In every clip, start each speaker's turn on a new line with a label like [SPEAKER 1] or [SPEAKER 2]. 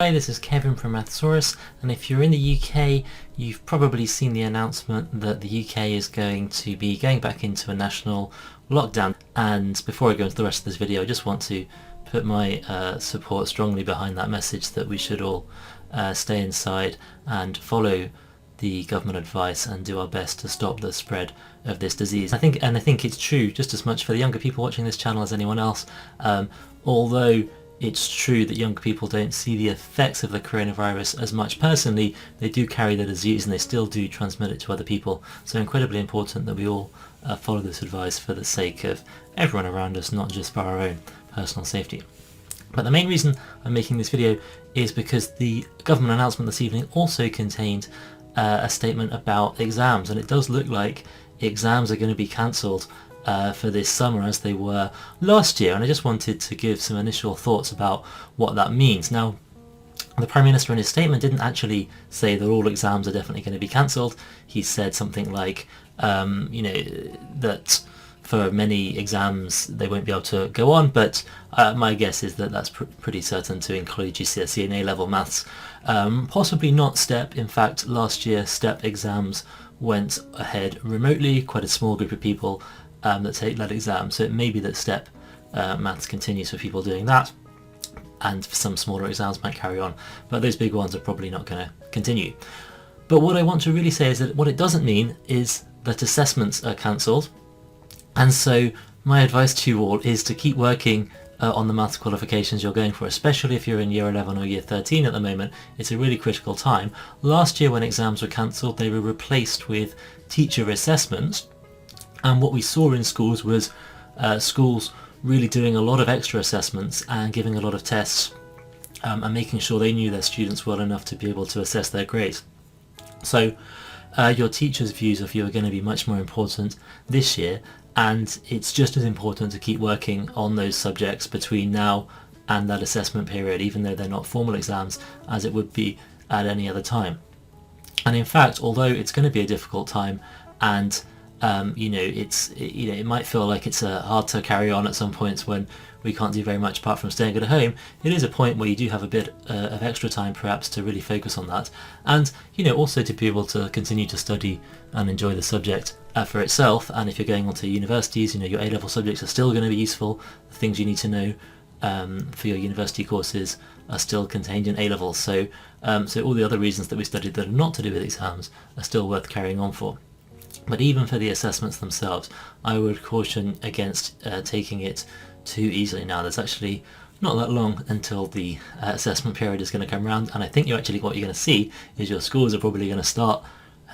[SPEAKER 1] Hi, this is Kevin from Mathsaurus, and if you're in the UK, you've probably seen the announcement that the UK is going to be going back into a national lockdown. And before I go into the rest of this video, I just want to put my support strongly behind that message that we should all stay inside and follow the government advice and do our best to stop the spread of this disease. I think it's true just as much for the younger people watching this channel as anyone else. Although it's true that younger people don't see the effects of the coronavirus as much personally, they do carry the disease and they still do transmit it to other people. So incredibly important that we all follow this advice for the sake of everyone around us, not just for our own personal safety. But the main reason I'm making this video is because the government announcement this evening also contained a statement about exams, and it does look like exams are going to be cancelled for this summer as they were last year, and I just wanted to give some initial thoughts about what that means. Now, the Prime Minister in his statement didn't actually say that all exams are definitely going to be cancelled. He said something like, that for many exams they won't be able to go on, but my guess is that that's pretty certain to include GCSE and A-level maths. Possibly not STEP. In fact, last year STEP exams went ahead remotely, quite a small group of people that take that exam, so it may be that STEP maths continues for people doing that, and some smaller exams might carry on, but those big ones are probably not going to continue. But what I want to really say is that what it doesn't mean is that assessments are cancelled, and so my advice to you all is to keep working on the maths qualifications you're going for, especially if you're in year 11 or year 13 at the moment. It's a really critical time. Last year when exams were cancelled, they were replaced with teacher assessments. And what we saw in schools was schools really doing a lot of extra assessments and giving a lot of tests and making sure they knew their students well enough to be able to assess their grades. So your teachers' views of you are going to be much more important this year, and it's just as important to keep working on those subjects between now and that assessment period, even though they're not formal exams, as it would be at any other time. And in fact, although it's going to be a difficult time, and it might feel like it's hard to carry on at some points when we can't do very much apart from staying at home, it is a point where you do have a bit of extra time perhaps to really focus on that, and also to be able to continue to study and enjoy the subject for itself. And if you're going on to universities, your A-level subjects are still going to be useful. The things you need to know for your university courses are still contained in A-level, so all the other reasons that we studied that are not to do with exams are still worth carrying on for. But even for the assessments themselves, I would caution against taking it too easily now. There's actually not that long until the assessment period is going to come around, and I think what you're going to see is your schools are probably going to start,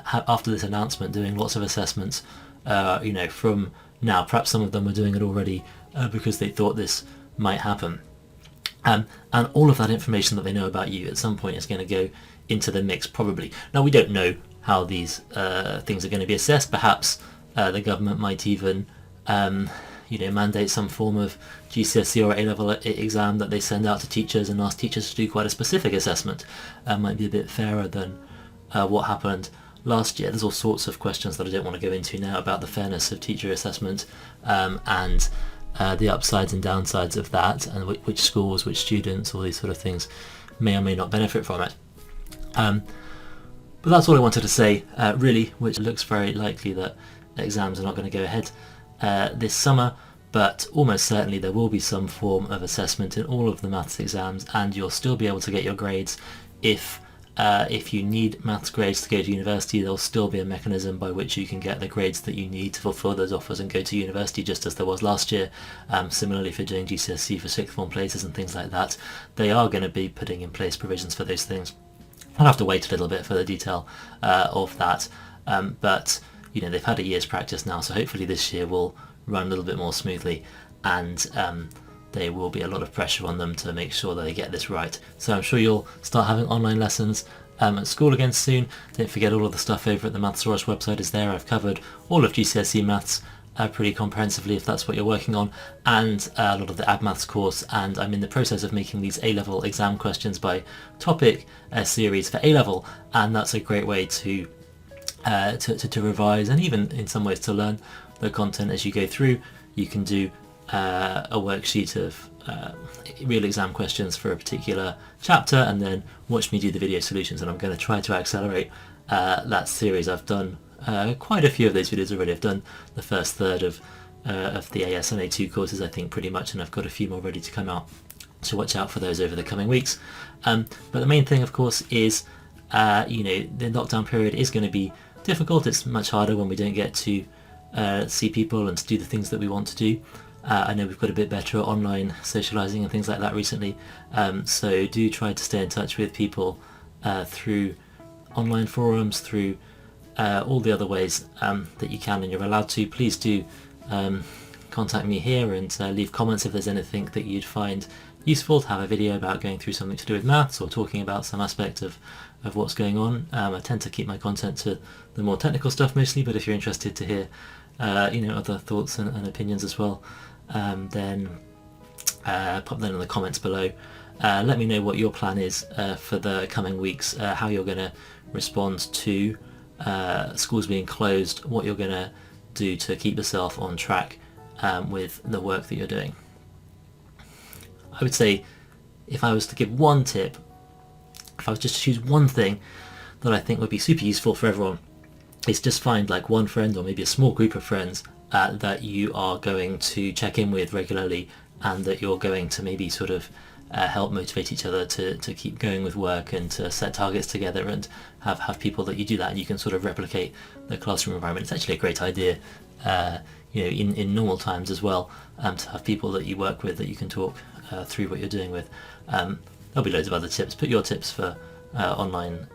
[SPEAKER 1] after this announcement, doing lots of assessments from now. Perhaps some of them are doing it already because they thought this might happen. And all of that information that they know about you at some point is going to go into the mix, probably. Now, we don't know how these things are going to be assessed. Perhaps the government might even mandate some form of GCSE or A-level exam that they send out to teachers and ask teachers to do quite a specific assessment. Might be a bit fairer than what happened last year. There's all sorts of questions that I don't want to go into now about the fairness of teacher assessment and the upsides and downsides of that, and which schools, which students, all these sort of things may or may not benefit from it. But that's all I wanted to say, really, which looks very likely that exams are not going to go ahead this summer, but almost certainly there will be some form of assessment in all of the maths exams, and you'll still be able to get your grades. If you need maths grades to go to university, there'll still be a mechanism by which you can get the grades that you need to fulfil those offers and go to university, just as there was last year. Similarly, if you're doing GCSE for sixth form places and things like that, they are going to be putting in place provisions for those things. I'll have to wait a little bit for the detail of that, but they've had a year's practice now, so hopefully this year will run a little bit more smoothly, and there will be a lot of pressure on them to make sure that they get this right. So I'm sure you'll start having online lessons at school again soon. Don't forget, all of the stuff over at the Mathsaurus website is there. I've covered all of GCSE maths pretty comprehensively if that's what you're working on, and a lot of the AdMaths course, and I'm in the process of making these A-level exam questions by topic series for A-level, and that's a great way to revise and even in some ways to learn the content as you go through. You can do a worksheet of real exam questions for a particular chapter, and then watch me do the video solutions. And I'm going to try to accelerate that series. I've done quite a few of those videos already. I've done the first third of the AS and A2 courses, I think, pretty much, and I've got a few more ready to come out. So watch out for those over the coming weeks. But the main thing, of course, is the lockdown period is going to be difficult. It's much harder when we don't get to see people and to do the things that we want to do. I know we've got a bit better at online socialising and things like that recently, so do try to stay in touch with people through online forums, through all the other ways that you can and you're allowed to. Please do contact me here and leave comments if there's anything that you'd find useful to have a video about going through something to do with maths or talking about some aspect of what's going on. I tend to keep my content to the more technical stuff mostly, but if you're interested to hear other thoughts and opinions as well, then pop that in the comments below. Let me know what your plan is for the coming weeks, how you're going to respond to schools being closed, what you're going to do to keep yourself on track with the work that you're doing. I would say, if I was to give one tip, if I was just to choose one thing that I think would be super useful for everyone, is just find like one friend or maybe a small group of friends that you are going to check in with regularly, and that you're going to maybe sort of help motivate each other to keep going with work and to set targets together, and have people that you do that and you can sort of replicate the classroom environment. It's actually a great idea in normal times as well, to have people that you work with that you can talk through what you're doing with. There'll be loads of other tips. Put your tips for online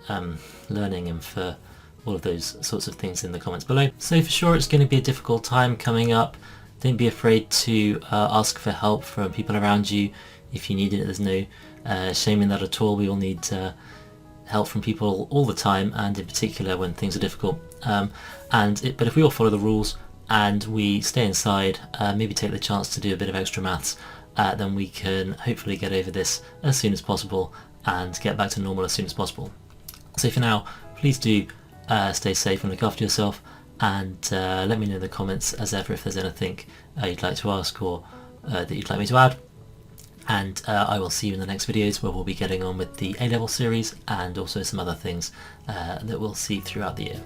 [SPEAKER 1] learning and for all of those sorts of things in the comments below. So for sure it's going to be a difficult time coming up. Don't be afraid to ask for help from people around you if you need it. There's no shame in that at all. We all need help from people all the time, and in particular when things are difficult. But if we all follow the rules and we stay inside, maybe take the chance to do a bit of extra maths, then we can hopefully get over this as soon as possible and get back to normal as soon as possible. So for now, please do stay safe and look after yourself, and let me know in the comments as ever if there's anything you'd like to ask or that you'd like me to add. And I will see you in the next videos, where we'll be getting on with the A-level series and also some other things that we'll see throughout the year.